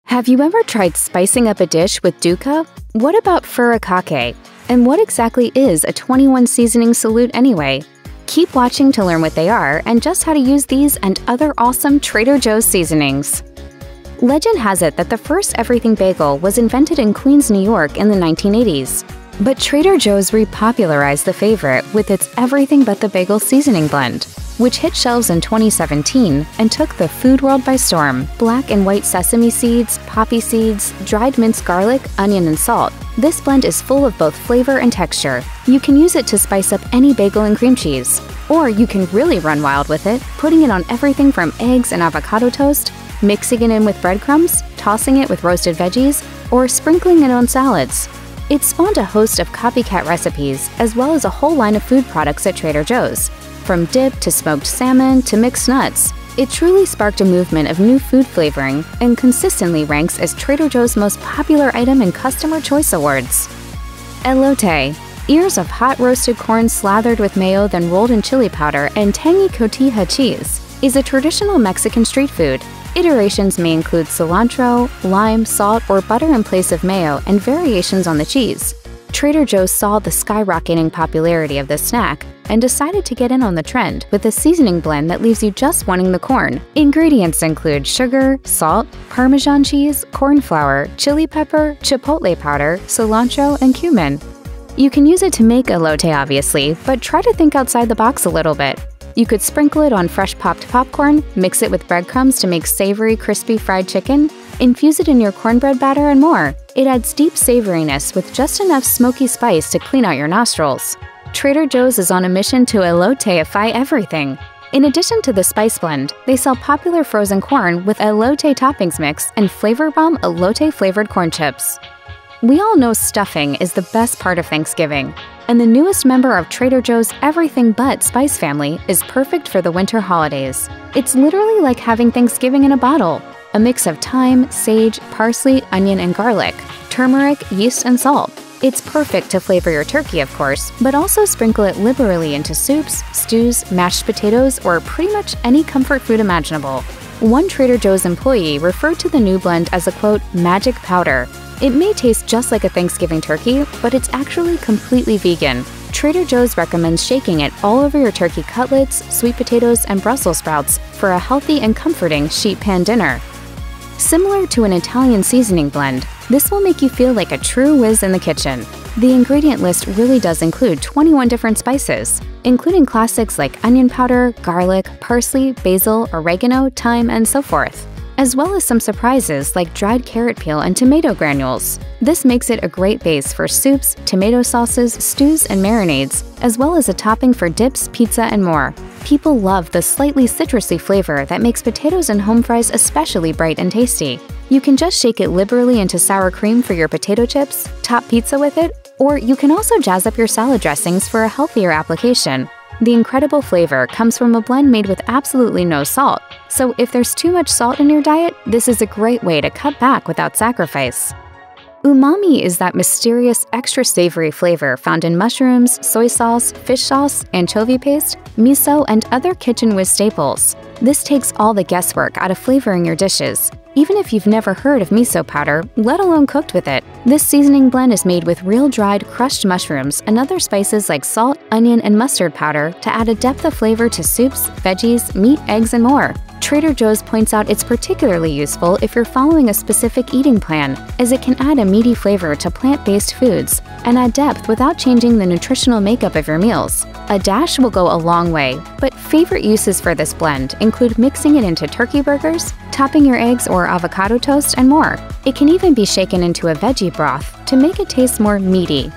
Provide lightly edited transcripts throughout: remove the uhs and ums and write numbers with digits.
Have you ever tried spicing up a dish with Dukkah? What about Furikake? And what exactly is a 21 seasoning salute anyway? Keep watching to learn what they are and just how to use these and other awesome Trader Joe's seasonings. Legend has it that the first everything bagel was invented in Queens, New York in the 1980s. But Trader Joe's repopularized the favorite with its everything but the bagel seasoning blend, which hit shelves in 2017 and took the food world by storm. Black and white sesame seeds, poppy seeds, dried minced garlic, onion, and salt. This blend is full of both flavor and texture. You can use it to spice up any bagel and cream cheese. Or you can really run wild with it, putting it on everything from eggs and avocado toast, mixing it in with breadcrumbs, tossing it with roasted veggies, or sprinkling it on salads. It spawned a host of copycat recipes, as well as a whole line of food products at Trader Joe's. From dip to smoked salmon to mixed nuts, it truly sparked a movement of new food flavoring and consistently ranks as Trader Joe's most popular item in Customer Choice Awards. Elote, ears of hot roasted corn slathered with mayo then rolled in chili powder and tangy cotija cheese, is a traditional Mexican street food. Iterations may include cilantro, lime, salt, or butter in place of mayo, and variations on the cheese. Trader Joe's saw the skyrocketing popularity of this snack and decided to get in on the trend with a seasoning blend that leaves you just wanting the corn. Ingredients include sugar, salt, Parmesan cheese, corn flour, chili pepper, chipotle powder, cilantro, and cumin. You can use it to make elote, obviously, but try to think outside the box a little bit. You could sprinkle it on fresh popped popcorn, mix it with breadcrumbs to make savory, crispy fried chicken, infuse it in your cornbread batter, and more. It adds deep savoriness with just enough smoky spice to clean out your nostrils. Trader Joe's is on a mission to eloteify everything. In addition to the spice blend, they sell popular frozen corn with elote toppings mix and Flavor Bomb elote-flavored corn chips. We all know stuffing is the best part of Thanksgiving, and the newest member of Trader Joe's Everything But Spice family is perfect for the winter holidays. It's literally like having Thanksgiving in a bottle. A mix of thyme, sage, parsley, onion, and garlic, turmeric, yeast, and salt. It's perfect to flavor your turkey, of course, but also sprinkle it liberally into soups, stews, mashed potatoes, or pretty much any comfort food imaginable. One Trader Joe's employee referred to the new blend as a, quote, magic powder. It may taste just like a Thanksgiving turkey, but it's actually completely vegan. Trader Joe's recommends shaking it all over your turkey cutlets, sweet potatoes, and Brussels sprouts for a healthy and comforting sheet pan dinner. Similar to an Italian seasoning blend, this will make you feel like a true whiz in the kitchen. The ingredient list really does include 21 different spices, including classics like onion powder, garlic, parsley, basil, oregano, thyme, and so forth, as well as some surprises like dried carrot peel and tomato granules. This makes it a great base for soups, tomato sauces, stews, and marinades, as well as a topping for dips, pizza, and more. People love the slightly citrusy flavor that makes potatoes and home fries especially bright and tasty. You can just shake it liberally into sour cream for your potato chips, top pizza with it, or you can also jazz up your salad dressings for a healthier application. The incredible flavor comes from a blend made with absolutely no salt, so if there's too much salt in your diet, this is a great way to cut back without sacrifice. Umami is that mysterious, extra savory flavor found in mushrooms, soy sauce, fish sauce, anchovy paste, miso, and other kitchen whiz staples. This takes all the guesswork out of flavoring your dishes, even if you've never heard of miso powder, let alone cooked with it. This seasoning blend is made with real dried, crushed mushrooms and other spices like salt, onion, and mustard powder to add a depth of flavor to soups, veggies, meat, eggs, and more. Trader Joe's points out it's particularly useful if you're following a specific eating plan, as it can add a meaty flavor to plant-based foods and add depth without changing the nutritional makeup of your meals. A dash will go a long way, but favorite uses for this blend include mixing it into turkey burgers, topping your eggs or avocado toast, and more. It can even be shaken into a veggie broth to make it taste more meaty.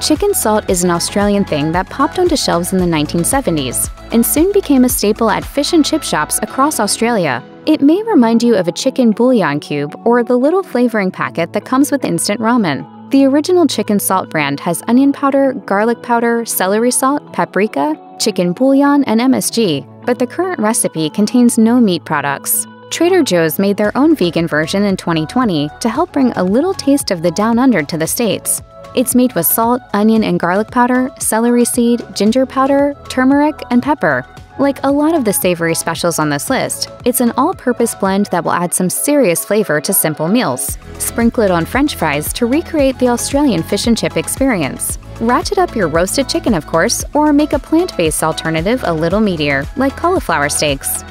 Chicken salt is an Australian thing that popped onto shelves in the 1970s and soon became a staple at fish and chip shops across Australia. It may remind you of a chicken bouillon cube or the little flavoring packet that comes with instant ramen. The original chicken salt brand has onion powder, garlic powder, celery salt, paprika, chicken bouillon, and MSG, but the current recipe contains no meat products. Trader Joe's made their own vegan version in 2020 to help bring a little taste of the Down Under to the States. It's made with salt, onion and garlic powder, celery seed, ginger powder, turmeric, and pepper. Like a lot of the savory specials on this list, it's an all-purpose blend that will add some serious flavor to simple meals. Sprinkle it on French fries to recreate the Australian fish and chip experience. Ratchet up your roasted chicken, of course, or make a plant-based alternative a little meatier, like cauliflower steaks.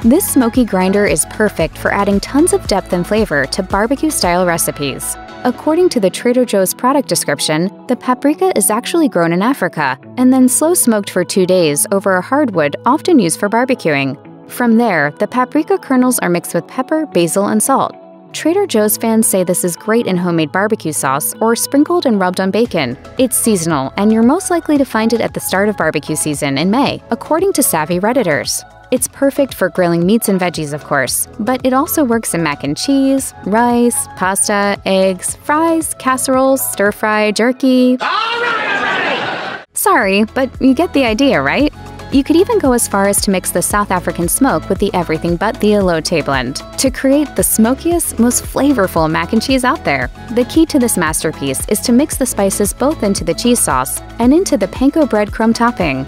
This smoky grinder is perfect for adding tons of depth and flavor to barbecue-style recipes. According to the Trader Joe's product description, the paprika is actually grown in Africa and then slow smoked for 2 days over a hardwood often used for barbecuing. From there, the paprika kernels are mixed with pepper, basil, and salt. Trader Joe's fans say this is great in homemade barbecue sauce or sprinkled and rubbed on bacon. It's seasonal, and you're most likely to find it at the start of barbecue season in May, according to savvy Redditors. It's perfect for grilling meats and veggies, of course, but it also works in mac and cheese, rice, pasta, eggs, fries, casseroles, stir-fry, jerky… Sorry, but you get the idea, right? You could even go as far as to mix the South African smoke with the everything but the Elote blend to create the smokiest, most flavorful mac and cheese out there. The key to this masterpiece is to mix the spices both into the cheese sauce and into the panko breadcrumb topping.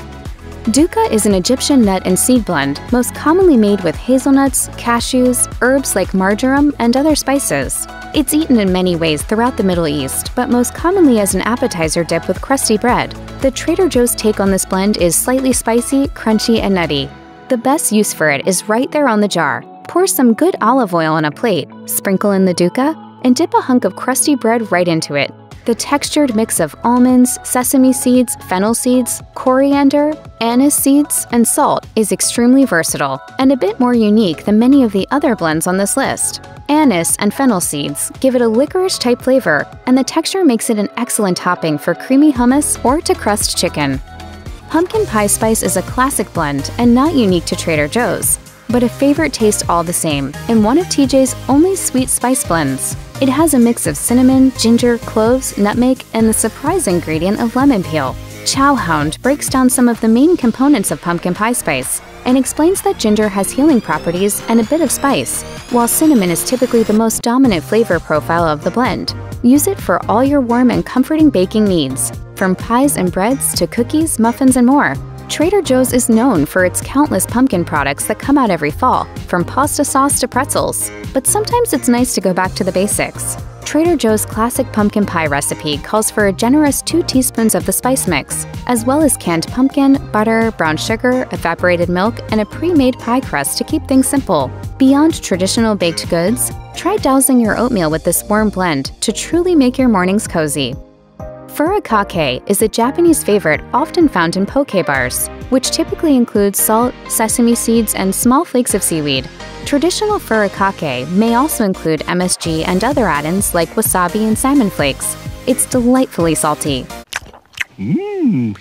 Dukkah is an Egyptian nut and seed blend, most commonly made with hazelnuts, cashews, herbs like marjoram, and other spices. It's eaten in many ways throughout the Middle East, but most commonly as an appetizer dip with crusty bread. The Trader Joe's take on this blend is slightly spicy, crunchy, and nutty. The best use for it is right there on the jar. Pour some good olive oil on a plate, sprinkle in the dukkah, and dip a hunk of crusty bread right into it. The textured mix of almonds, sesame seeds, fennel seeds, coriander, anise seeds, and salt is extremely versatile and a bit more unique than many of the other blends on this list. Anise and fennel seeds give it a licorice-type flavor, and the texture makes it an excellent topping for creamy hummus or to crust chicken. Pumpkin pie spice is a classic blend and not unique to Trader Joe's, but a favorite taste all the same, and one of TJ's only sweet spice blends. It has a mix of cinnamon, ginger, cloves, nutmeg, and the surprise ingredient of lemon peel. Chowhound breaks down some of the main components of pumpkin pie spice and explains that ginger has healing properties and a bit of spice, while cinnamon is typically the most dominant flavor profile of the blend. Use it for all your warm and comforting baking needs, from pies and breads to cookies, muffins, and more. Trader Joe's is known for its countless pumpkin products that come out every fall, from pasta sauce to pretzels. But sometimes it's nice to go back to the basics. Trader Joe's classic pumpkin pie recipe calls for a generous 2 teaspoons of the spice mix, as well as canned pumpkin, butter, brown sugar, evaporated milk, and a pre-made pie crust to keep things simple. Beyond traditional baked goods, try dousing your oatmeal with this warm blend to truly make your mornings cozy. Furikake is a Japanese favorite often found in poke bars, which typically includes salt, sesame seeds, and small flakes of seaweed. Traditional furikake may also include MSG and other add-ins like wasabi and salmon flakes. It's delightfully salty.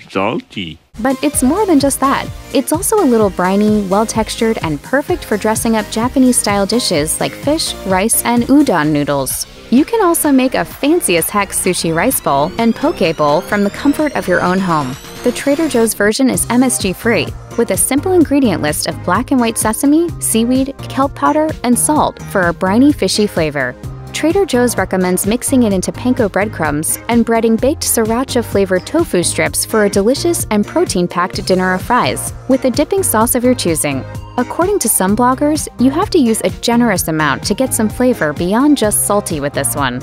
Salty. But it's more than just that. It's also a little briny, well-textured, and perfect for dressing up Japanese-style dishes like fish, rice, and udon noodles. You can also make a fancy-as-heck sushi rice bowl and poke bowl from the comfort of your own home. The Trader Joe's version is MSG-free, with a simple ingredient list of black and white sesame, seaweed, kelp powder, and salt for a briny, fishy flavor. Trader Joe's recommends mixing it into panko breadcrumbs and breading baked sriracha-flavored tofu strips for a delicious and protein-packed dinner of fries, with a dipping sauce of your choosing. According to some bloggers, you have to use a generous amount to get some flavor beyond just salty with this one.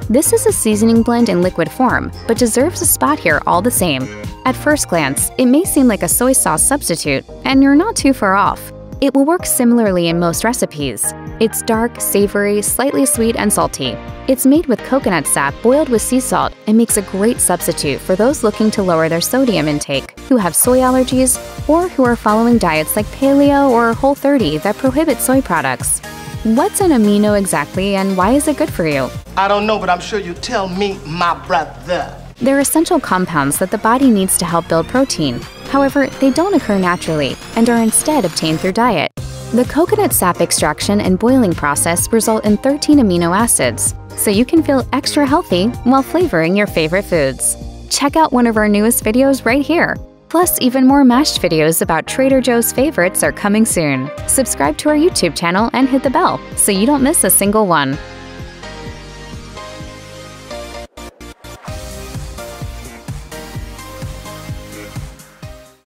This is a seasoning blend in liquid form, but deserves a spot here all the same. At first glance, it may seem like a soy sauce substitute, and you're not too far off. It will work similarly in most recipes. It's dark, savory, slightly sweet, and salty. It's made with coconut sap boiled with sea salt and makes a great substitute for those looking to lower their sodium intake, who have soy allergies, or who are following diets like paleo or Whole30 that prohibit soy products. What's an amino exactly, and why is it good for you? I don't know, but I'm sure you tell me, my brother. They're essential compounds that the body needs to help build protein. However, they don't occur naturally and are instead obtained through diet. The coconut sap extraction and boiling process result in 13 amino acids, so you can feel extra healthy while flavoring your favorite foods. Check out one of our newest videos right here. Plus, even more mashed videos about Trader Joe's favorites are coming soon. Subscribe to our YouTube channel and hit the bell so you don't miss a single one.